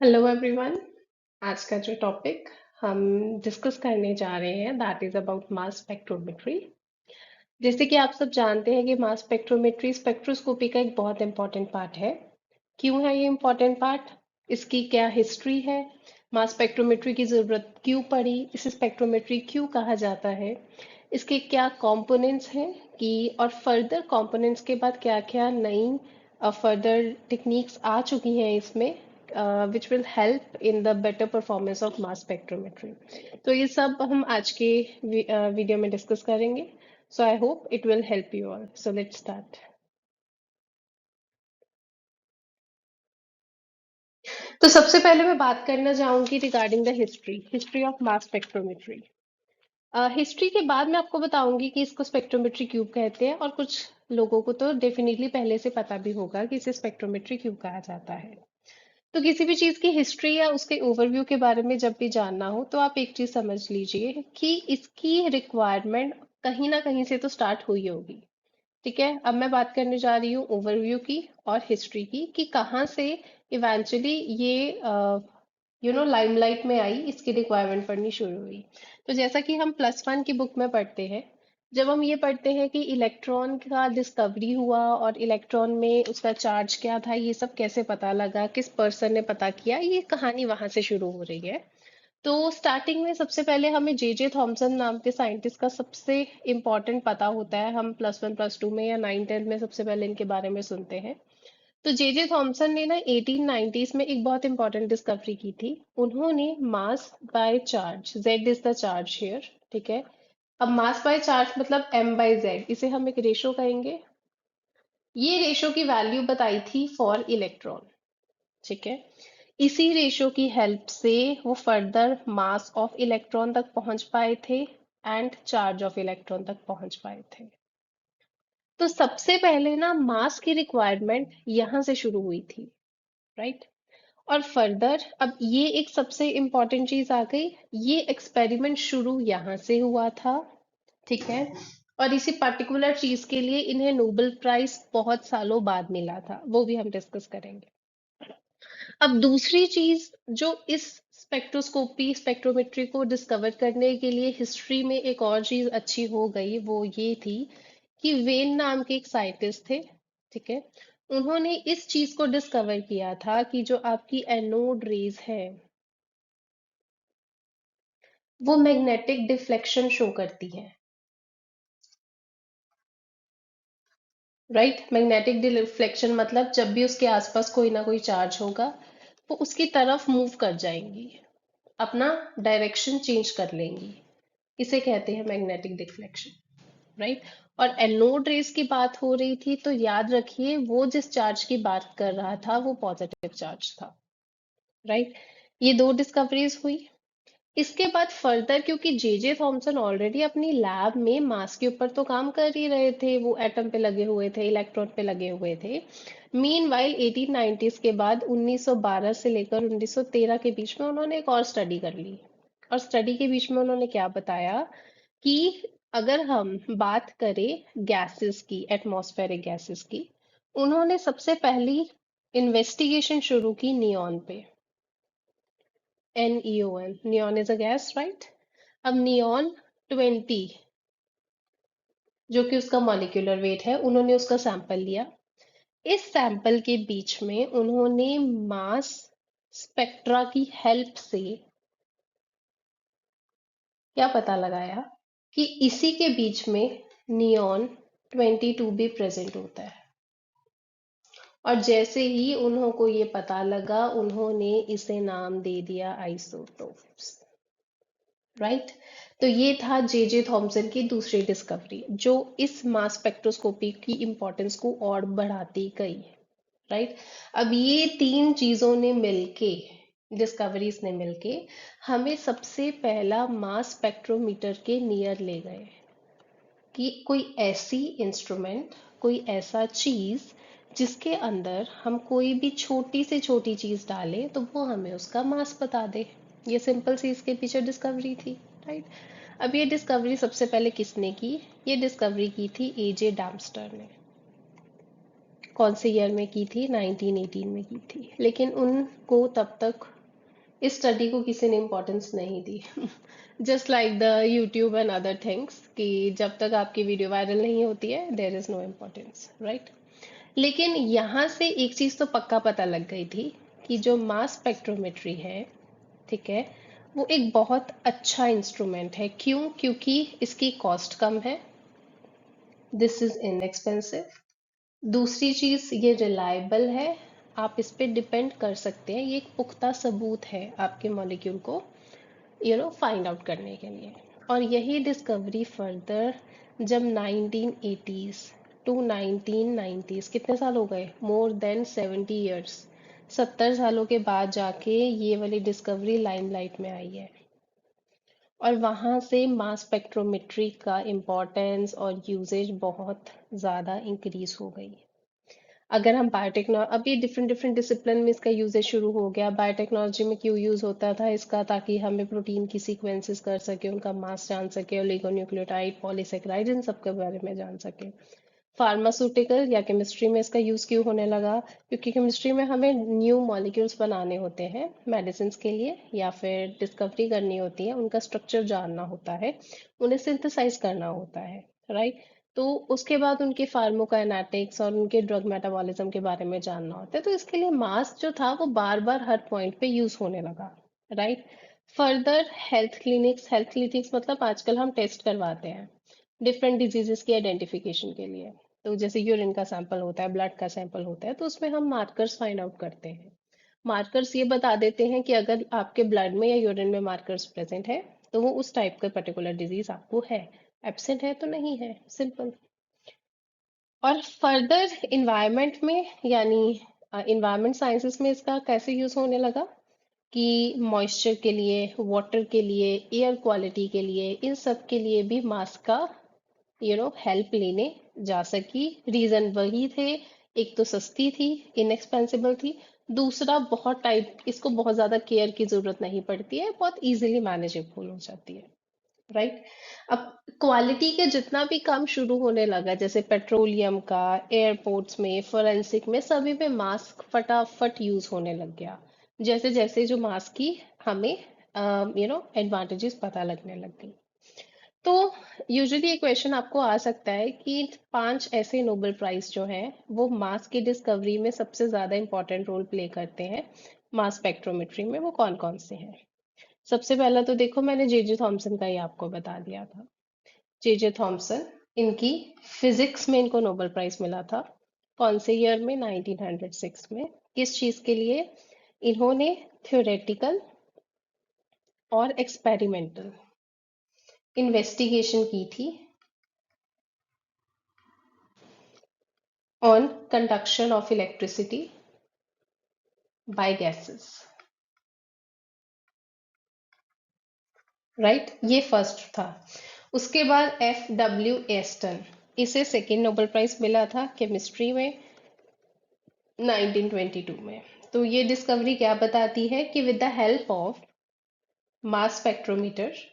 Hello everyone. आज का जो टॉपिक हम डिस्कस करने जा रहे हैं that is about mass spectrometry. जैसे कि आप सब जानते हैं कि मास स्पेक्ट्रोमेट्री स्पेक्ट्रोस्कोपी का एक बहुत इंपॉर्टेंट पार्ट है। क्यों है ये इम्पोर्टेंट पार्ट? इसकी क्या हिस्ट्री है? मास स्पेक्ट्रोमेट्री की जरूरत क्यों पड़ी? इसे स्पेक्ट्रोमेट्री क्यों कहा जाता है? इसके क्या कंपोनेंट्स हैं कि और फर्दर कंपोनेंट्स के बाद क्या क्या नई फर्दर टेक्निक्स आ चुकी हैं इसमें which will help in the better performance of mass spectrometry. तो ये सब हम आज के वीडियो में डिस्कस करेंगे। So I hope it will help you all. So let's start. तो सबसे पहले मैं बात करना चाहूंगी regarding the history history of mass spectrometry. History के बाद मैं आपको बताऊंगी कि इसको स्पेक्ट्रोमेट्री क्यों कहते हैं, और कुछ लोगों को तो डेफिनेटली पहले से पता भी होगा कि इसे स्पेक्ट्रोमेट्री क्यों कहा जाता है। तो किसी भी चीज की हिस्ट्री या उसके ओवरव्यू के बारे में जब भी जानना हो तो आप एक चीज समझ लीजिए कि इसकी रिक्वायरमेंट कहीं ना कहीं से तो स्टार्ट हुई होगी। ठीक है, अब मैं बात करने जा रही हूँ ओवरव्यू की और हिस्ट्री की कि कहाँ से इवेंचुअली ये लाइमलाइट में आई, इसकी रिक्वायरमेंट पढ़नी शुरू हुई। तो जैसा कि हम +1 की बुक में पढ़ते हैं, जब हम ये पढ़ते हैं कि इलेक्ट्रॉन का डिस्कवरी हुआ और इलेक्ट्रॉन में उसका चार्ज क्या था, ये सब कैसे पता लगा, किस पर्सन ने पता किया, ये कहानी वहां से शुरू हो रही है। तो स्टार्टिंग में सबसे पहले हमें जे जे थॉमसन नाम के साइंटिस्ट का सबसे इम्पोर्टेंट पता होता है। हम +1 +2 में या 9 10 में सबसे पहले इनके बारे में सुनते हैं। तो जे जे थॉमसन ने ना 1890s में एक बहुत इंपॉर्टेंट डिस्कवरी की थी। उन्होंने mass by charge, Z is the charge here, ठीक है। अब मास बाय चार्ज मतलब m/z, इसे हम एक रेशो कहेंगे। ये रेशो की वैल्यू बताई थी फॉर इलेक्ट्रॉन, ठीक है। इसी रेशो की हेल्प से वो फर्दर मास ऑफ इलेक्ट्रॉन तक पहुंच पाए थे एंड चार्ज ऑफ इलेक्ट्रॉन तक पहुंच पाए थे। तो सबसे पहले ना मास की रिक्वायरमेंट यहां से शुरू हुई थी, राइट। और फर्दर अब ये एक सबसे इंपॉर्टेंट चीज आ गई। ये एक्सपेरिमेंट शुरू यहाँ से हुआ था, ठीक है। और इसी पर्टिकुलर चीज के लिए इन्हें नोबेल प्राइज बहुत सालों बाद मिला था, वो भी हम डिस्कस करेंगे। अब दूसरी चीज जो इस स्पेक्ट्रोस्कोपी स्पेक्ट्रोमेट्री को डिस्कवर करने के लिए हिस्ट्री में एक और चीज अच्छी हो गई, वो ये थी कि वेन नाम के एक साइंटिस्ट थे, ठीक है। उन्होंने इस चीज को डिस्कवर किया था कि जो आपकी एनोड रेज है वो मैग्नेटिक डिफ्लेक्शन शो करती है, राइट। मैग्नेटिक डिफ्लेक्शन मतलब जब भी उसके आसपास कोई ना कोई चार्ज होगा वो उसकी तरफ मूव कर जाएंगी, अपना डायरेक्शन चेंज कर लेंगी। इसे कहते हैं मैग्नेटिक डिफ्लेक्शन, राइट। और एनोड रेस की बात हो रही थी तो याद रखिए वो जिस चार्ज की बात कर रहा था वो पॉजिटिव चार्ज था, राइट। ये दो डिस्कवरीज हुई। इसके बाद फर्दर क्योंकि जे जे थॉमसन ऑलरेडी अपनी लैब में मास के ऊपर तो काम कर ही रहे थे, वो एटम पे लगे हुए थे, इलेक्ट्रॉन पे लगे हुए थे। मीनवाइल 1890s के बाद 1912 से लेकर 1913 के बीच में उन्होंने एक और स्टडी कर ली। और स्टडी के बीच में उन्होंने क्या बताया कि अगर हम बात करें गैसेस की, एटमॉस्फेरिक गैसेस की, उन्होंने सबसे पहली इन्वेस्टिगेशन शुरू की नियॉन पे। NEON, neon is a gas, right. अब नियॉन 20, जो कि उसका मॉलिक्यूलर वेट है, उन्होंने उसका सैंपल लिया। इस सैंपल के बीच में उन्होंने मास स्पेक्ट्रा की हेल्प से क्या पता लगाया कि इसी के बीच में नियॉन 22 भी प्रेजेंट होता है। और जैसे ही उन्हों को ये पता लगा उन्होंने इसे नाम दे दिया आइसोटोप्स, राइट। तो ये था जे जे थॉमसन की दूसरी डिस्कवरी जो इस मास स्पेक्ट्रोस्कोपी की इंपॉर्टेंस को और बढ़ाती गई, राइट। अब ये तीन चीजों ने मिलके, डिस्कवरीज ने मिलके हमें सबसे पहला मास स्पेक्ट्रोमीटर के नियर ले गए कि कोई ऐसी इंस्ट्रूमेंट, कोई ऐसा चीज जिसके अंदर हम कोई भी छोटी से छोटी चीज डालें तो वो हमें उसका मास बता दे। ये सिंपल सी इसके पीछे डिस्कवरी थी, राइट। अब ये डिस्कवरी सबसे पहले किसने की? ये डिस्कवरी की थी AJ डैम्स्टर ने। कौन से ईयर में की थी? 1918 में की थी, लेकिन उनको तब तक इस स्टडी को किसी ने इम्पोर्टेंस नहीं दी। Just like the YouTube and other things, कि जब तक आपकी वीडियो वायरल नहीं होती है there is no importance, right? लेकिन यहाँ से एक चीज तो पक्का पता लग गई थी कि जो मास स्पेक्ट्रोमेट्री है, ठीक है, वो एक बहुत अच्छा इंस्ट्रूमेंट है। क्यों? क्योंकि इसकी कॉस्ट कम है, दिस इज इनएक्सपेंसिव। दूसरी चीज, ये रिलायबल है, आप इस पे डिपेंड कर सकते हैं, ये एक पुख्ता सबूत है आपके मॉलिक्यूल को फाइंड आउट करने के लिए। और यही डिस्कवरी फर्दर जब 1980s टू 1990s, कितने साल हो गए? मोर देन 70 years, 70 सालों के बाद जाके ये वाली डिस्कवरी लाइमलाइट में आई है। और वहां से मास स्पेक्ट्रोमेट्री का इम्पोर्टेंस और यूजेज बहुत ज़्यादा इंक्रीज हो गई। अगर हम बायोटेक्नोलॉजी, अभी डिफरेंट डिफरेंट डिसिप्लिन में इसका यूजेज शुरू हो गया। बायोटेक्नोलॉजी में क्यों यूज होता था इसका? ताकि हमें प्रोटीन की सीक्वेंसेस कर सके, उनका मास जान सके, ओलिगोन्यूक्लियोटाइड, पॉलीसेकेराइड, इन सब के बारे में जान सके। फार्मास्यूटिकल या केमिस्ट्री में इसका यूज क्यों होने लगा? क्योंकि केमिस्ट्री में हमें न्यू मॉलिक्यूल्स बनाने होते हैं मेडिसिन के लिए, या फिर डिस्कवरी करनी होती है, उनका स्ट्रक्चर जानना होता है, उन्हें सिंथेसाइज करना होता है, राइट? तो उसके बाद उनके फार्माकोकाइनेटिक्स और उनके ड्रग मेटाबॉलिज्म के बारे में जानना होता है। तो इसके लिए मास जो था वो बार बार हर पॉइंट पे यूज होने लगा, राइट? फर्दर हेल्थ क्लिनिक्स मतलब आजकल हम टेस्ट करवाते हैं डिफरेंट डिजीजेस की आइडेंटिफिकेशन के लिए। तो जैसे यूरिन का सैंपल होता है, ब्लड का सैंपल होता है, तो उसमें हम मार्कर्स फाइंड आउट करते हैं। मार्कर्स ये बता देते हैं कि अगर आपके ब्लड में या यूरिन में मार्कर्स प्रेजेंट है तो वो उस टाइप का पर्टिकुलर डिजीज आपको है, एब्सेंट है तो नहीं है, सिंपल। और फर्दर इन्वायरमेंट में, यानी इन्वायरमेंट साइंसेस में इसका कैसे यूज होने लगा? कि मॉइस्चर के लिए, वाटर के लिए, एयर क्वालिटी के लिए, इन सब के लिए भी मास्क का हेल्प लेने जा सकी। रीजन वही थे, एक तो सस्ती थी, इनएक्सपेंसिबल थी। दूसरा, बहुत टाइप, इसको बहुत ज्यादा केयर की जरूरत नहीं पड़ती है, बहुत इजीली मैनेजेबल हो जाती है, राइट? अब क्वालिटी के जितना भी काम शुरू होने लगा, जैसे पेट्रोलियम का, एयरपोर्ट्स में, फोरेंसिक में, सभी में मास्क फटाफट यूज होने लग गया, जैसे जैसे जो मास्क की हमें एडवांटेजेस पता लगने लग गई। तो यूजुअली ये क्वेश्चन आपको आ सकता है कि 5 ऐसे नोबेल प्राइज जो हैं वो मास की डिस्कवरी में सबसे ज्यादा इंपॉर्टेंट रोल प्ले करते हैं मास स्पेक्ट्रोमेट्री में, वो कौन कौन से हैं? सबसे पहला तो देखो, मैंने जेजे थॉमसन का ही आपको बता दिया था। जेजे थॉमसन, इनकी फिजिक्स में इनको नोबेल प्राइज मिला था। कौन से ईयर में? 1906 में। किस चीज के लिए? इन्होंने थ्योरेटिकल और एक्सपेरिमेंटल इन्वेस्टिगेशन की थी on conduction of electricity by gases, right? ये फर्स्ट था। उसके बाद F. W. Aston, इसे सेकेंड नोबेल प्राइज मिला था केमिस्ट्री में 1922 में। तो ये डिस्कवरी क्या बताती है? कि with the help of mass spectrometer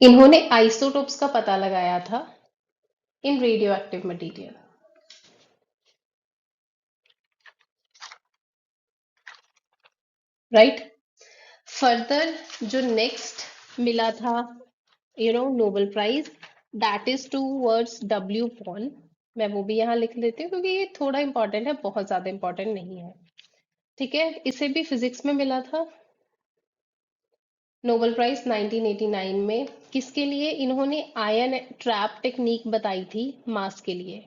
इन्होंने आइसोटोप्स का पता लगाया था in radioactive material, right? Further जो नेक्स्ट मिला था Nobel prize, that is towards W Paul. मैं वो भी यहाँ लिख लेती हूँ क्योंकि ये थोड़ा इंपॉर्टेंट है, बहुत ज्यादा इंपॉर्टेंट नहीं है, ठीक है? इसे भी फिजिक्स में मिला था नोबेल प्राइज 1989 में। किसके लिए? इन्होंने आयन ट्रैप टेक्निक बताई थी मास के लिए,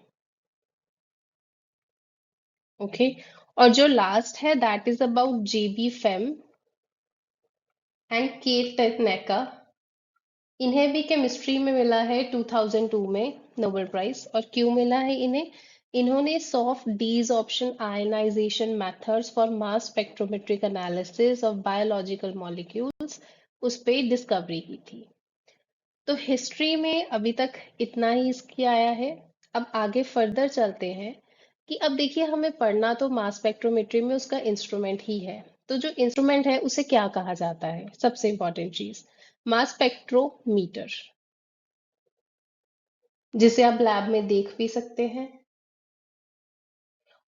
ओके? और जो लास्ट है that is about JB Fenn and Kate Tanaka. इन्हें भी केमिस्ट्री में मिला है 2002 में नोबेल प्राइज। और क्यों मिला है इन्हें? इन्होंने soft desorption ionization methods for mass spectrometric analysis of biological molecules, उस पे डिस्कवरी की थी। तो हिस्ट्री में अभी तक इतना ही इसकी आया है। अब आगे फर्दर चलते हैं कि अब देखिए, हमें पढ़ना तो मास स्पेक्ट्रोमेट्री में उसका इंस्ट्रूमेंट ही है। तो जो इंस्ट्रूमेंट है उसे क्या कहा जाता है? सबसे इंपॉर्टेंट चीज, मास स्पेक्ट्रोमीटर। जिसे आप लैब में देख भी सकते हैं।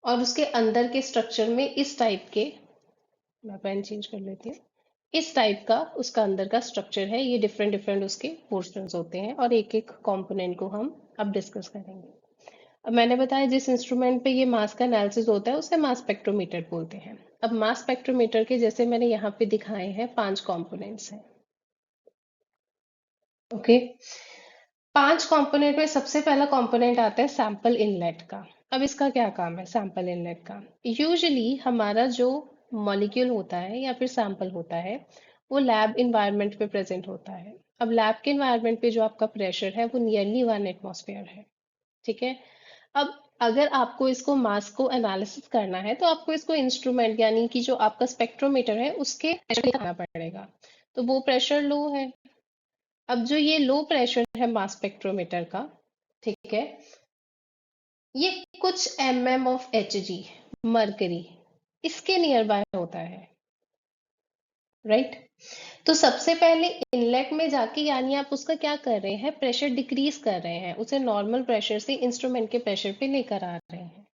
और उसके अंदर के स्ट्रक्चर में इस टाइप के, मैं पेन चेंज कर लेती हूँ, इस टाइप का उसका अंदर का स्ट्रक्चर है। ये डिफरेंट डिफरेंट उसके पोर्शंस होते हैं और एक एक कंपोनेंट को हम अब डिस्कस करेंगे। अब मैंने बताया जिस इंस्ट्रूमेंट पे ये मास का एनालिसिस होता है उसे मास स्पेक्ट्रोमीटर बोलते हैं। अब मास स्पेक्ट्रोमीटर के जैसे मैंने यहाँ पे दिखाए हैं 5 कंपोनेंट्स हैं। ओके, 5 कंपोनेंट में सबसे पहला कंपोनेंट आता है सैंपल इनलेट का। अब इसका क्या काम है सैंपल इनलेट का? यूजुअली हमारा जो मॉलिक्यूल होता है या फिर सैंपल होता है वो लैब इन्वायरमेंट पे प्रेजेंट होता है। अब लैब के इन्वायरमेंट पे जो आपका प्रेशर है वो नियरली 1 एटमॉस्फेयर है। ठीक है। अब अगर आपको इसको मास को एनालिसिस करना है तो आपको इसको इंस्ट्रूमेंट यानी कि जो आपका स्पेक्ट्रोमीटर है उसके प्रेशर पे आना पड़ेगा। तो वो प्रेशर लो है। अब जो ये लो प्रेशर है मास स्पेक्ट्रोमीटर का, ठीक है, ये कुछ ऑफ एच जी मरकरी इसके नियर बाय होता है। राइट। तो सबसे पहले इनलेट में जाके यानी आप उसका क्या कर रहे हैं, प्रेशर डिक्रीज कर रहे हैं, उसे नॉर्मल प्रेशर से इंस्ट्रूमेंट के प्रेशर पे लेकर आ रहे हैं।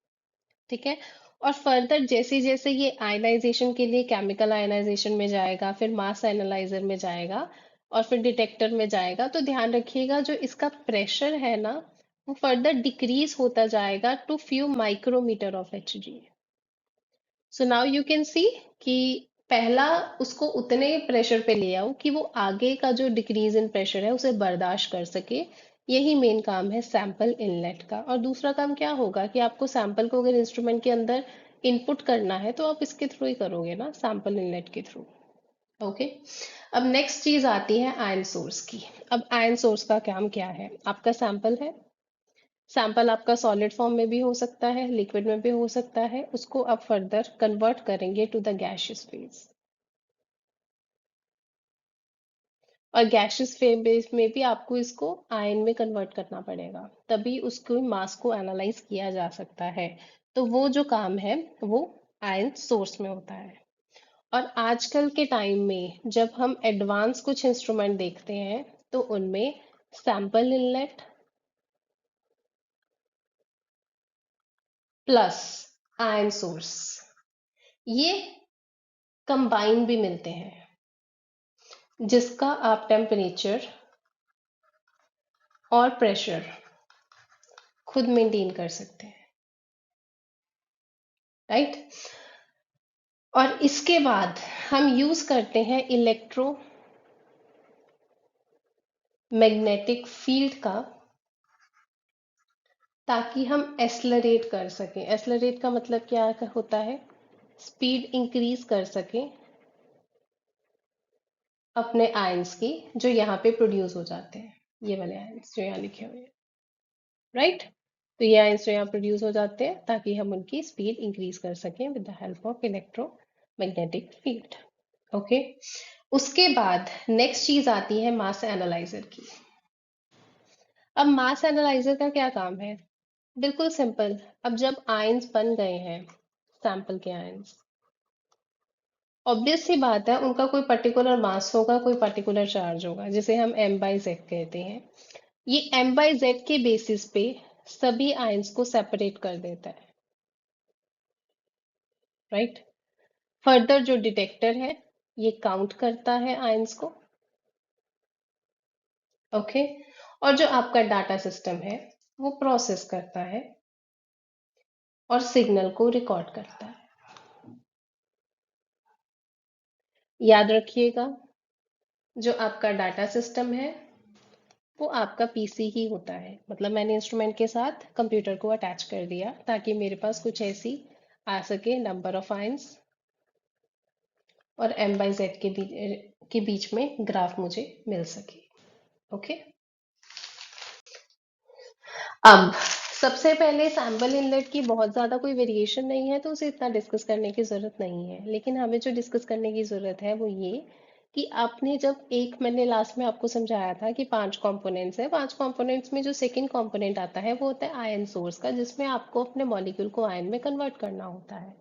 ठीक है। और फर्दर जैसे जैसे ये आयनाइजेशन के लिए केमिकल आयनाइजेशन में जाएगा, फिर मास एनालाइजर में जाएगा और फिर डिटेक्टर में जाएगा, तो ध्यान रखिएगा जो इसका प्रेशर है ना वो फर्दर डिक्रीज होता जाएगा to few micrometer of H G. So now you can see कि पहला उसको उतने प्रेशर पे ले आओ कि वो आगे का जो डिक्रीज इन प्रेशर है उसे बर्दाश्त कर सके। यही मेन काम है सैंपल इनलेट का। और दूसरा काम क्या होगा कि आपको सैंपल को अगर इंस्ट्रूमेंट के अंदर इनपुट करना है तो आप इसके थ्रू ही करोगे ना, सैंपल इनलेट के थ्रू। ओके। अब नेक्स्ट चीज आती है आयन सोर्स की। अब आयन सोर्स का काम क्या है? आपका सैंपल है, सैंपल आपका सॉलिड फॉर्म में भी हो सकता है, लिक्विड में भी हो सकता है, उसको आप फर्दर कन्वर्ट करेंगे टू द गैसियस फेज। और गैसियस फेज में भी आपको इसको आयन में कन्वर्ट करना पड़ेगा, तभी उसको मास को एनालाइज किया जा सकता है। तो वो जो काम है वो आयन सोर्स में होता है। और आजकल के टाइम में जब हम एडवांस कुछ इंस्ट्रूमेंट देखते हैं तो उनमें sample inlet plus ion source ये कंबाइन भी मिलते हैं, जिसका आप टेम्परेचर और प्रेशर खुद मेंटेन कर सकते हैं। राइट। और इसके बाद हम यूज करते हैं इलेक्ट्रोमैग्नेटिक फील्ड का, ताकि हम एस्लरेट कर सकें। एस्लरेट का मतलब क्या होता है? स्पीड इंक्रीज कर सकें अपने आयंस की जो यहाँ पे प्रोड्यूस हो जाते हैं, ये वाले आयंस जो यहाँ लिखे हुए हैं। राइट। तो ये आयंस जो यहाँ प्रोड्यूस हो जाते हैं ताकि हम उनकी स्पीड इंक्रीज कर सकें with the help of electromagnetic field. Okay. उसके बाद नेक्स्ट चीज आती है मास एनालाइजर की। अब मास एनालाइजर का क्या काम है? बिल्कुल सिंपल। अब जब आयंस बन गए हैं, सैंपल के आयंस, ऑब्वियस सी बात है उनका कोई पर्टिकुलर मास होगा, कोई पर्टिकुलर चार्ज होगा, जिसे हम m बाई जेड कहते हैं। ये m बाई जेड के बेसिस पे सभी आयंस को सेपरेट कर देता है। राइट। फर्दर जो डिटेक्टर है ये काउंट करता है आयंस को। ओके। और जो आपका डाटा सिस्टम है वो प्रोसेस करता है और सिग्नल को रिकॉर्ड करता है। याद रखिएगा जो आपका डाटा सिस्टम है वो आपका पीसी ही होता है। मतलब मैंने इंस्ट्रूमेंट के साथ कंप्यूटर को अटैच कर दिया ताकि मेरे पास कुछ ऐसी आ सके नंबर ऑफ आयंस और m बाई जेड के बीच में ग्राफ मुझे मिल सके। ओके। अब सबसे पहले सैंपल इनलेट की बहुत ज्यादा कोई वेरिएशन नहीं है तो उसे इतना डिस्कस करने की जरूरत नहीं है, लेकिन हमें जो डिस्कस करने की जरूरत है वो ये कि आपने जब एक, मैंने लास्ट में आपको समझाया था कि 5 कंपोनेंट्स है, 5 कंपोनेंट्स में जो सेकंड कंपोनेंट आता है वो होता है आयन सोर्स का, जिसमें आपको अपने मॉलिक्यूल को आयन में कन्वर्ट करना होता है।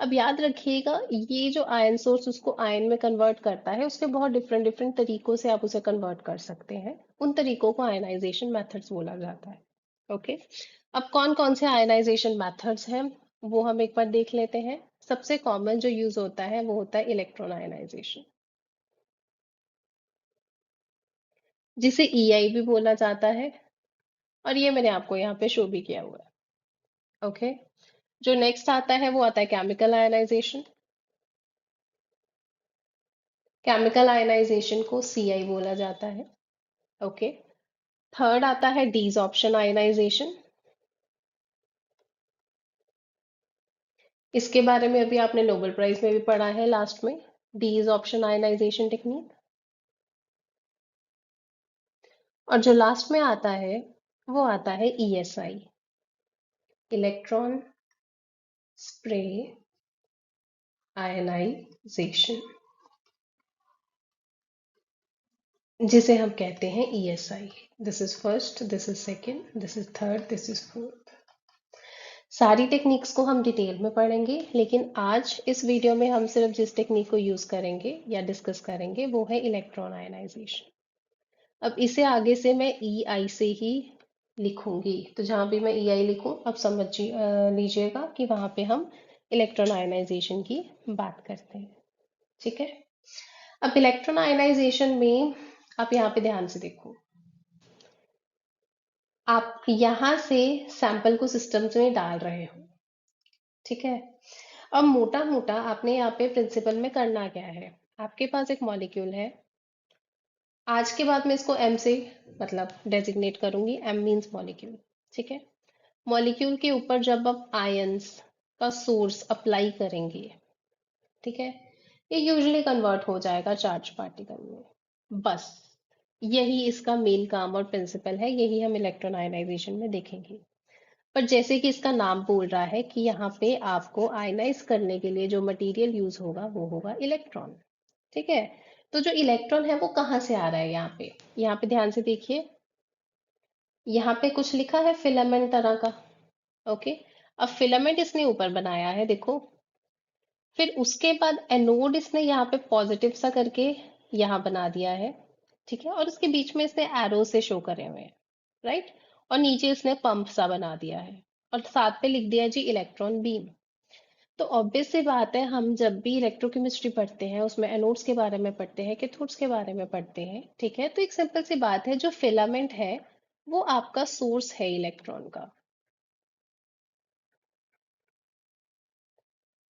अब याद रखिएगा, ये जो आयन सोर्स उसको आयन में कन्वर्ट करता है, उसके बहुत डिफरेंट डिफरेंट तरीकों से आप उसे कन्वर्ट कर सकते हैं। उन तरीकों को आयनाइजेशन मेथड्स बोला जाता है। ओके, अब कौन कौन से आयनाइजेशन मेथड्स हैं वो हम एक बार देख लेते हैं। सबसे कॉमन जो यूज होता है वो होता है इलेक्ट्रॉन आयनाइजेशन, जिसे EI भी बोला जाता है, और ये मैंने आपको यहाँ पे शो भी किया हुआ है। ओके, जो नेक्स्ट आता है वो आता है केमिकल आयनाइजेशन। केमिकल आयनाइजेशन को CI बोला जाता है। ओके, थर्ड आता है डीसऑप्शन आयनाइजेशन। इसके बारे में अभी आपने नोबेल प्राइज में भी पढ़ा है लास्ट में, डीसऑप्शन आयनाइजेशन टेक्निक। और जो लास्ट में आता है वो आता है ESI, इलेक्ट्रॉन स्प्रे आयनाइजेशन, जिसे हम कहते हैं ESI। This is first, this is second, this is third, this is fourth. सारी टेक्निक्स को हम डिटेल में पढ़ेंगे, लेकिन आज इस वीडियो में हम सिर्फ जिस टेक्निक को यूज करेंगे या डिस्कस करेंगे वो है इलेक्ट्रॉन आयनाइजेशन। अब इसे आगे से मैं EI से ही लिखूंगी, तो जहां भी मैं EI लिखूं आप समझ लीजिएगा कि वहां पे हम इलेक्ट्रॉन आयनाइजेशन की बात करते हैं। ठीक है, अब इलेक्ट्रॉन आयनाइजेशन में आप यहाँ पे ध्यान से देखो, आप यहाँ से सैंपल को सिस्टम में डाल रहे हो। ठीक है, अब मोटा मोटा आपने यहाँ पे प्रिंसिपल में करना क्या है, आपके पास एक मॉलिक्यूल है। आज के बाद मैं इसको M से मतलब डेजिग्नेट करूंगी, M मींस मॉलिक्यूल। ठीक है, मॉलिक्यूल के ऊपर जब आप आयंस का सोर्स अप्लाई करेंगे, ठीक है, ये यूजुअली कन्वर्ट हो जाएगा चार्ज पार्टिकल में। बस यही इसका मेन काम और प्रिंसिपल है, यही हम इलेक्ट्रॉन आयनाइजेशन में देखेंगे। पर जैसे कि इसका नाम बोल रहा है कि यहाँ पे आपको आयनाइज करने के लिए जो मटेरियल यूज होगा वो होगा इलेक्ट्रॉन। ठीक है, तो जो इलेक्ट्रॉन है वो कहाँ से आ रहा है यहाँ पे, यहाँ पे ध्यान से देखिए, यहाँ पे कुछ लिखा है फिलामेंट तरह का। ओके, अब फिलामेंट इसने ऊपर बनाया है देखो, फिर उसके बाद एनोड इसने यहाँ पे पॉजिटिव सा करके यहाँ बना दिया है। ठीक है, और उसके बीच में इसने एरो से शो करे हुए हैं, राइट, और नीचे इसने पंप सा बना दिया है, और साथ पे लिख दिया जी इलेक्ट्रॉन बीम। तो ऑब्वियस सी बात है, हम जब भी इलेक्ट्रोकेमिस्ट्री पढ़ते हैं उसमें एनोड्स के बारे में पढ़ते हैं, कैथोड्स के बारे में पढ़ते हैं। ठीक है, तो एक सिंपल सी बात है, जो फिलामेंट है वो आपका सोर्स है इलेक्ट्रॉन का,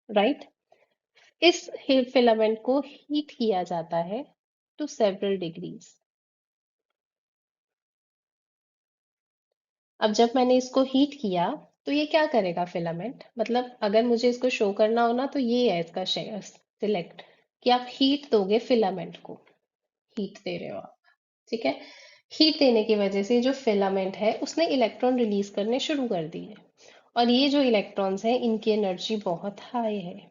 राइट। इस फिलामेंट को हीट किया जाता है टू सेवरल डिग्रीज। अब जब मैंने इसको हीट किया तो ये क्या करेगा फिलामेंट, मतलब अगर मुझे इसको शो करना हो ना तो ये है इसका सिलेक्ट, कि आप हीट दोगे फिलामेंट को, हीट दे रहे हो आप। ठीक है, हीट देने की वजह से जो फिलामेंट है उसने इलेक्ट्रॉन रिलीज करने शुरू कर दिए, और ये जो इलेक्ट्रॉन्स हैं इनकी एनर्जी बहुत हाई है।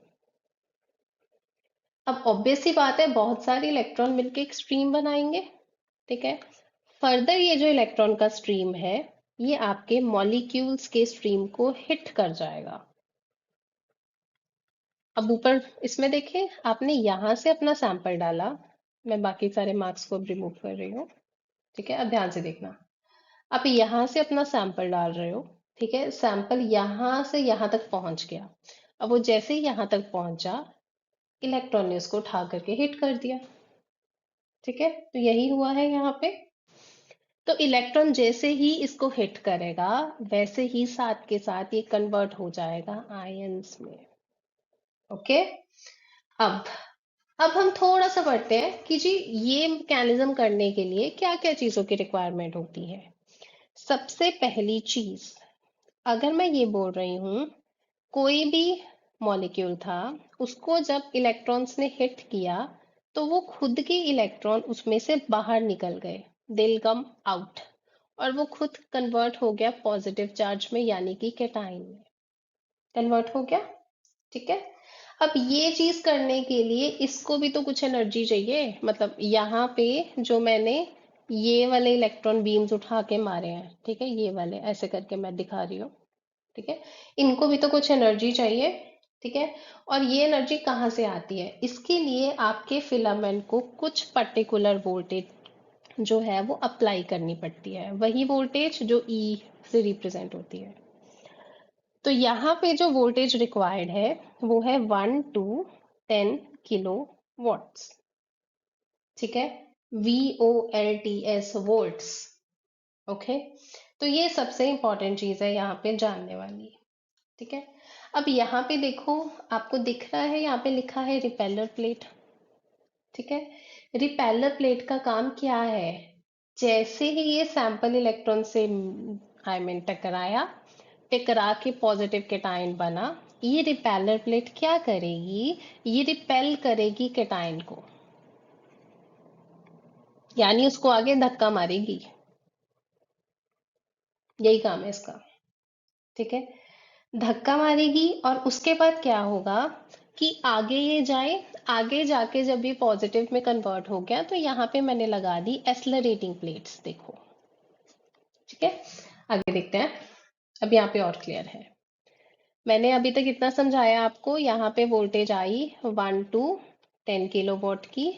अब ऑब्वियस सी बात है, बहुत सारे इलेक्ट्रॉन मिलके एक स्ट्रीम बनाएंगे। ठीक है, फर्दर ये जो इलेक्ट्रॉन का स्ट्रीम है ये आपके मॉलिक्यूल्स के स्ट्रीम को हिट कर जाएगा। अब ऊपर इसमें देखें, आपने यहां से अपना सैंपल डाला, मैं बाकी सारे मार्क्स को रिमूव कर रही हूँ। ठीक है, अब ध्यान से देखना, आप यहाँ से अपना सैंपल डाल रहे हो। ठीक है, सैंपल यहाँ से यहाँ तक पहुंच गया, अब वो जैसे ही यहाँ तक पहुंचा, इलेक्ट्रॉन ने उसको उठा करके हिट कर दिया। ठीक है, तो यही हुआ है यहाँ पे। तो इलेक्ट्रॉन जैसे ही इसको हिट करेगा वैसे ही साथ के साथ ये कन्वर्ट हो जाएगा आयंस में। ओके, अब अब हम थोड़ा सा पढ़ते हैं कि जी ये मैकेनिज्म करने के लिए क्या क्या चीजों की रिक्वायरमेंट होती है। सबसे पहली चीज, अगर मैं ये बोल रही हूँ कोई भी मॉलिक्यूल था, उसको जब इलेक्ट्रॉन्स ने हिट किया तो वो खुद के इलेक्ट्रॉन उसमें से बाहर निकल गए, दे विल कम आउट, और वो खुद कन्वर्ट हो गया पॉजिटिव चार्ज में, यानी कि कैटाइन में कन्वर्ट हो गया। ठीक है, अब ये चीज करने के लिए इसको भी तो कुछ एनर्जी चाहिए, मतलब यहाँ पे जो मैंने ये वाले इलेक्ट्रॉन बीम्स उठा के मारे हैं, ठीक है, ये वाले ऐसे करके मैं दिखा रही हूँ। ठीक है, इनको भी तो कुछ एनर्जी चाहिए। ठीक है। और ये एनर्जी कहाँ से आती है? इसके लिए आपके फिलामेंट को कुछ पर्टिकुलर वोल्टेज जो है वो अप्लाई करनी पड़ती है, वही वोल्टेज जो ई से रिप्रेजेंट होती है। तो यहाँ पे जो वोल्टेज रिक्वायर्ड है वो है 1 to 10 किलो वॉट्स। ठीक है, VOLTS, वोल्ट्स। ओके, तो ये सबसे इंपॉर्टेंट चीज है यहाँ पे जानने वाली। ठीक है, अब यहाँ पे देखो, आपको दिख रहा है, यहाँ पे लिखा है रिपेलर प्लेट। ठीक है, रिपेलर प्लेट का काम क्या है? जैसे ही ये सैंपल इलेक्ट्रॉन से आई मीन टकराया, टकरा के पॉजिटिव केटाइन बना, ये रिपेलर प्लेट क्या करेगी? ये रिपेल करेगी केटाइन को, यानी उसको आगे धक्का मारेगी। यही काम है इसका। ठीक है, धक्का मारेगी और उसके बाद क्या होगा कि आगे ये जाए, आगे जाके जब ये पॉजिटिव में कन्वर्ट हो गया तो यहाँ पे मैंने लगा दी एक्सलरेटिंग प्लेट्स, देखो। ठीक है, आगे देखते हैं। अब यहाँ पे और क्लियर है। मैंने अभी तक इतना समझाया आपको, यहाँ पे वोल्टेज आई 1 to 10 किलोवाट की,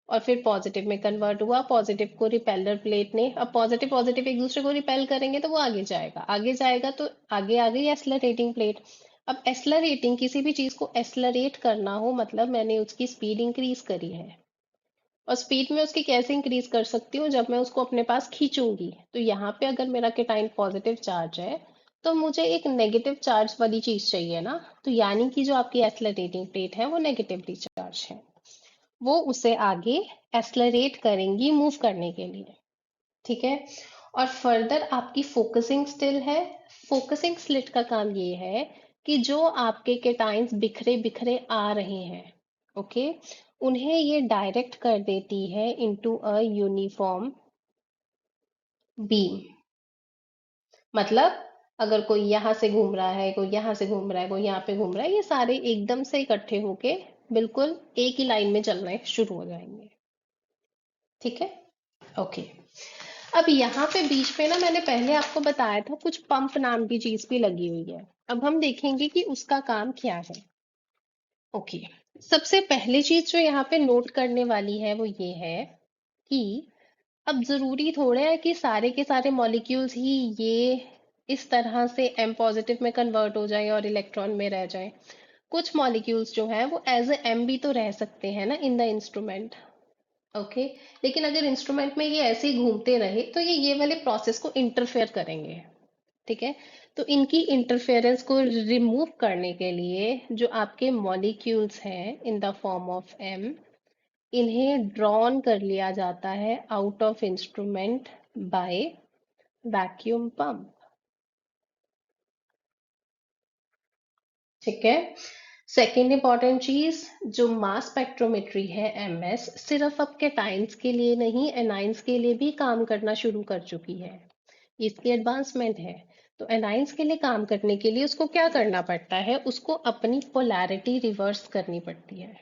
और फिर पॉजिटिव में कन्वर्ट हुआ। पॉजिटिव को रिपेलर प्लेट ने, अब पॉजिटिव पॉजिटिव एक दूसरे को रिपेल करेंगे तो वो आगे जाएगा, आगे जाएगा तो आगे आ गई एस्लरेटिंग प्लेट। अब एस्लरेटिंग, किसी भी चीज को एस्लरेट करना हो मतलब मैंने उसकी स्पीड इंक्रीज करी है। और स्पीड में उसकी कैसे इंक्रीज कर सकती हूँ? जब मैं उसको अपने पास खींचूंगी। तो यहाँ पे अगर मेरा केटाइन पॉजिटिव चार्ज है तो मुझे एक नेगेटिव चार्ज वाली चीज चाहिए ना, तो यानी कि जो आपकी एस्लरेटिंग प्लेट है वो नेगेटिवली चार्ज है, वो उसे आगे एक्सलरेट करेंगी मूव करने के लिए। ठीक है, और फर्दर आपकी फोकसिंग स्टिल है। फोकसिंग स्लिट का काम ये है कि जो आपके केटाइंस बिखरे बिखरे आ रहे हैं, ओके, उन्हें ये डायरेक्ट कर देती है इनटू अ यूनिफॉर्म बीम। मतलब अगर कोई यहाँ से घूम रहा है, कोई यहाँ से घूम रहा है, कोई यहाँ पे घूम रहा है, ये सारे एकदम से इकट्ठे होके बिल्कुल एक ही लाइन में चलने शुरू हो जाएंगे। ठीक है, ओके। अब यहाँ पे बीच में ना मैंने पहले आपको बताया था कुछ पंप नाम की चीज भी लगी हुई है। अब हम देखेंगे कि उसका काम क्या है। ओके, सबसे पहली चीज जो यहाँ पे नोट करने वाली है वो ये है कि अब जरूरी थोड़ा है कि सारे के सारे मॉलिक्यूल्स ही ये इस तरह से एम पॉजिटिव में कन्वर्ट हो जाए और इलेक्ट्रॉन में रह जाए। कुछ मॉलिक्यूल्स जो हैं वो एज ए एम भी तो रह सकते हैं ना इन द इंस्ट्रूमेंट। ओके, लेकिन अगर इंस्ट्रूमेंट में ये ऐसे ही घूमते रहे तो ये वाले प्रोसेस को इंटरफेयर करेंगे। ठीक है, तो इनकी इंटरफेरेंस को रिमूव करने के लिए जो आपके मॉलिक्यूल्स हैं in the form of M, इन्हें ड्रॉन कर लिया जाता है out of instrument by vacuum pump. ठीक है, सेकेंड इंपॉर्टेंट चीज, जो मास स्पेक्ट्रोमेट्री है एमएस, सिर्फ अब कैटाइंस के लिए नहीं एनाइंस के लिए भी काम करना शुरू कर चुकी है। इसकी एडवांसमेंट है। तो एनाइंस के लिए काम करने के लिए उसको क्या करना पड़ता है? उसको अपनी पोलैरिटी रिवर्स करनी पड़ती है।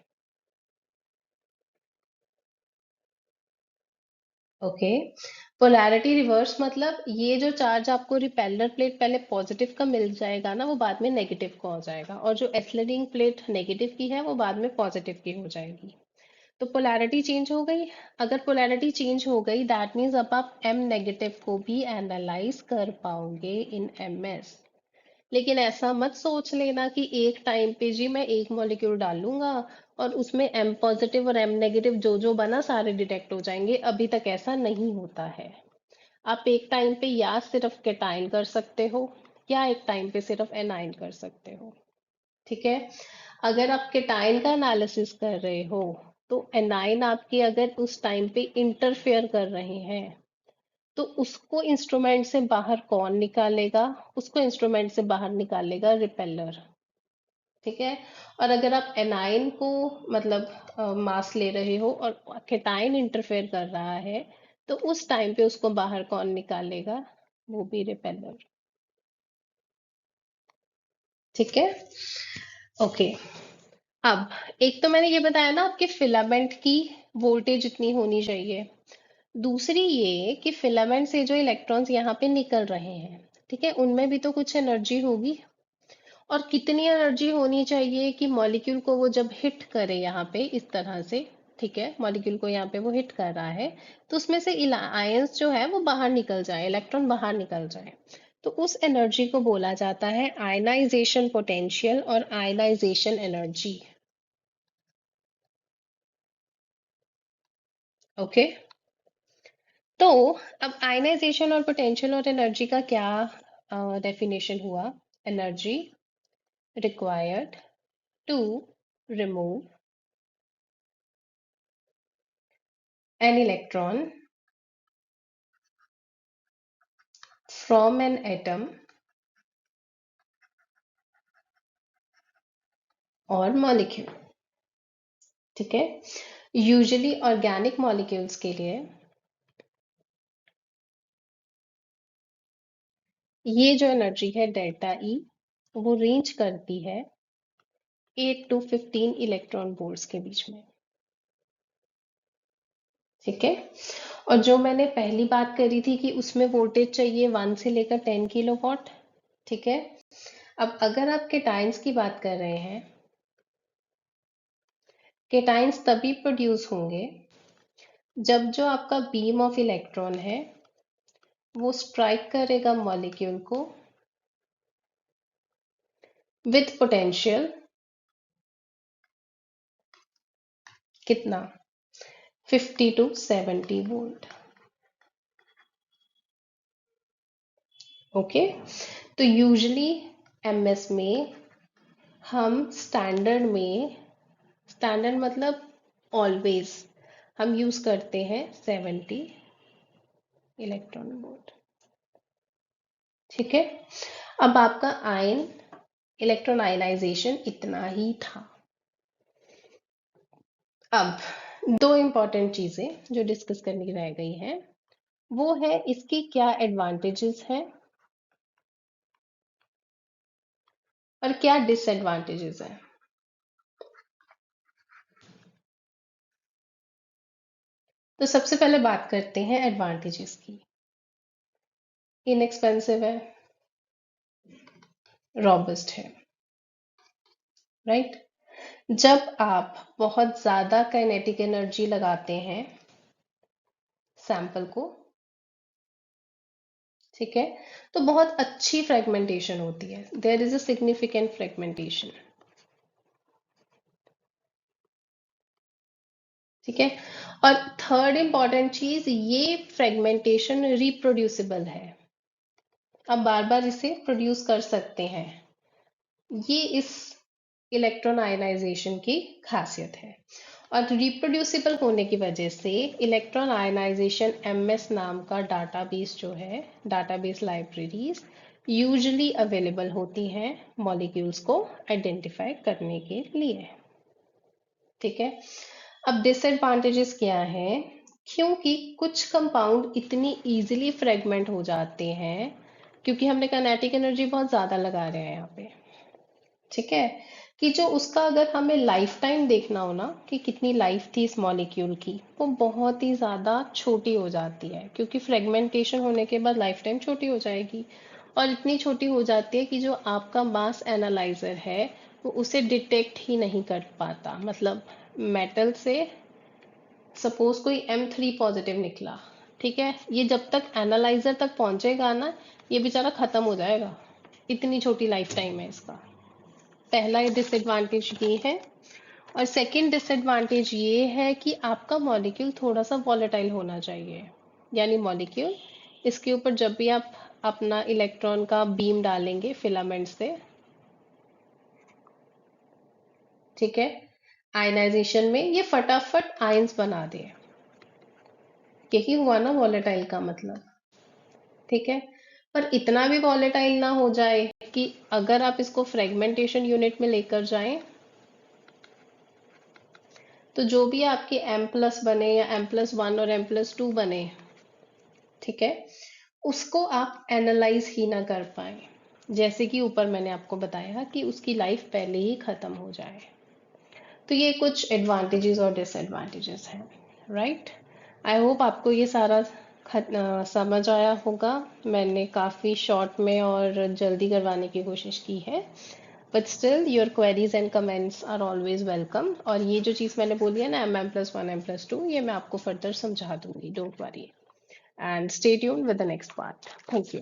ओके, पोलैरिटी रिवर्स मतलब ये जो चार्ज आपको रिपेलर प्लेट पहले पॉजिटिव का मिल जाएगा ना, वो बाद में नेगेटिव का हो जाएगा, और जो एक्सलेटिंग प्लेट नेगेटिव की है वो बाद में पॉजिटिव की हो जाएगी। तो पोलैरिटी चेंज हो गई। अगर पोलैरिटी चेंज हो गई दैट मीन्स अब आप एम नेगेटिव को भी एनालाइज कर पाओगे इन एमएस। लेकिन ऐसा मत सोच लेना कि एक टाइम पे जी मैं एक मॉलिक्यूल डालूंगा और उसमें एम पॉजिटिव और एम नेगेटिव जो जो बना सारे डिटेक्ट हो जाएंगे। अभी तक ऐसा नहीं होता है। आप एक टाइम पे या सिर्फ केटाइन कर सकते हो या एक टाइम पे सिर्फ एनाइन कर सकते हो। ठीक है, अगर आप केटाइन का एनालिसिस कर रहे हो तो एनाइन आपके अगर उस टाइम पे इंटरफेयर कर रहे हैं तो उसको इंस्ट्रूमेंट से बाहर कौन निकालेगा? उसको इंस्ट्रूमेंट से बाहर निकालेगा रिपेलर। ठीक है, और अगर आप एनाइन को मतलब मास ले रहे हो और केटाइन इंटरफेयर कर रहा है तो उस टाइम पे उसको बाहर कौन निकालेगा? वो भी रिपेलर। ठीक है, ओके। अब एक तो मैंने ये बताया ना आपके फिलामेंट की वोल्टेज इतनी होनी चाहिए। दूसरी ये कि फिलामेंट से जो इलेक्ट्रॉन्स यहाँ पे निकल रहे हैं, ठीक है, उनमें भी तो कुछ एनर्जी होगी। और कितनी एनर्जी होनी चाहिए कि मॉलिक्यूल को वो जब हिट करे यहाँ पे इस तरह से, ठीक है, मॉलिक्यूल को यहाँ पे वो हिट कर रहा है, तो उसमें से आयंस जो है वो बाहर निकल जाए, इलेक्ट्रॉन बाहर निकल जाए। तो उस एनर्जी को बोला जाता है आयनाइजेशन पोटेंशियल और आयनाइजेशन एनर्जी। ओके, तो अब आयनाइजेशन और पोटेंशियल और एनर्जी का क्या डेफिनेशन हुआ? Energy required to remove an electron from an atom or molecule। ठीक है, यूजुअली ऑर्गेनिक मॉलिक्यूल्स के लिए ये जो एनर्जी है डेल्टा ई, वो रेंज करती है 8 to 15 इलेक्ट्रॉन वोल्ट्स के बीच में। ठीक है, और जो मैंने पहली बात करी थी कि उसमें वोल्टेज चाहिए 1 से लेकर 10 किलोवाट। ठीक है, अब अगर आप केटाइंस की बात कर रहे हैं, केटाइंस तभी प्रोड्यूस होंगे जब जो आपका बीम ऑफ इलेक्ट्रॉन है वो स्ट्राइक करेगा मॉलिक्यूल को विथ पोटेंशियल कितना, 50 to 70 वोल्ट। ओके, तो यूजुअली एमएस में हम स्टैंडर्ड मतलब ऑलवेज हम यूज करते हैं 70 इलेक्ट्रॉन वोल्ट। ठीक है, अब आपका आयन इलेक्ट्रॉन आयनाइजेशन इतना ही था। अब दो इंपॉर्टेंट चीजें जो डिस्कस करनी रह गई हैं वो है इसकी क्या एडवांटेजेस हैं और क्या डिसएडवांटेजेस हैं। तो सबसे पहले बात करते हैं एडवांटेजेस की। इनएक्सपेंसिव है, रॉबस्ट है, राइट। जब आप बहुत ज्यादा काइनेटिक एनर्जी लगाते हैं सैंपल को, ठीक है, तो बहुत अच्छी फ्रेगमेंटेशन होती है, there is a significant fragmentation. ठीक है, और थर्ड इंपॉर्टेंट चीज, ये फ्रेगमेंटेशन रिप्रोड्यूसिबल है, आप बार बार इसे प्रोड्यूस कर सकते हैं। ये इस इलेक्ट्रॉन आयनाइजेशन की खासियत है, और रिप्रोड्यूसिबल होने की वजह से इलेक्ट्रॉन आयनाइजेशन एमएस नाम का डाटाबेस जो है, डाटाबेस लाइब्रेरीज यूजुअली अवेलेबल होती हैं मॉलिक्यूल्स को आइडेंटिफाई करने के लिए। ठीक है, अब डिसएडवांटेजेस क्या है? क्योंकि कुछ कंपाउंड इतनी इजीली फ्रेगमेंट हो जाते हैं क्योंकि हमने काइनेटिक एनर्जी बहुत ज्यादा लगा रहे हैं यहाँ पे। ठीक है, कि जो उसका अगर हमें लाइफ टाइम देखना हो ना कि कितनी लाइफ थी इस मॉलिक्यूल की, वो बहुत ही ज्यादा छोटी हो जाती है क्योंकि फ्रेगमेंटेशन होने के बाद लाइफ टाइम छोटी हो जाएगी, और इतनी छोटी हो जाती है कि जो आपका मास एनालाइजर है वो उसे डिटेक्ट ही नहीं कर पाता। मतलब मेटल से सपोज कोई M3 पॉजिटिव निकला, ठीक है, ये जब तक एनालाइजर तक पहुंचेगा ना, ये बेचारा खत्म हो जाएगा, इतनी छोटी लाइफ टाइम है इसका। पहला डिसएडवांटेज ये है, और सेकंड डिसएडवांटेज ये है कि आपका मॉलिक्यूल थोड़ा सा वॉलेटाइल होना चाहिए। यानी मॉलिक्यूल, इसके ऊपर जब भी आप अपना इलेक्ट्रॉन का बीम डालेंगे फिलामेंट से, ठीक है, आयनाइजेशन में ये फटाफट आयंस बना दे, यही हुआ ना वॉलेटाइल का मतलब। ठीक है, पर इतना भी वॉलेटाइल ना हो जाए कि अगर आप इसको फ्रेगमेंटेशन यूनिट में लेकर जाएं तो जो भी आपके M+ बने या M+1 और M+2 बने, ठीक है, उसको आप एनालाइज ही ना कर पाए, जैसे कि ऊपर मैंने आपको बताया कि उसकी लाइफ पहले ही खत्म हो जाए। तो ये कुछ एडवांटेजेस और डिसएडवांटेजेस हैं, राइट। आई होप आपको ये सारा समझ आया होगा। मैंने काफ़ी शॉर्ट में और जल्दी करवाने की कोशिश की है। But still your queries and comments are always welcome. और ये जो चीज़ मैंने बोली है ना, MM+1 M+2, ये मैं आपको फर्दर समझा दूंगी, don't worry. And stay tuned with the next part. Thank you.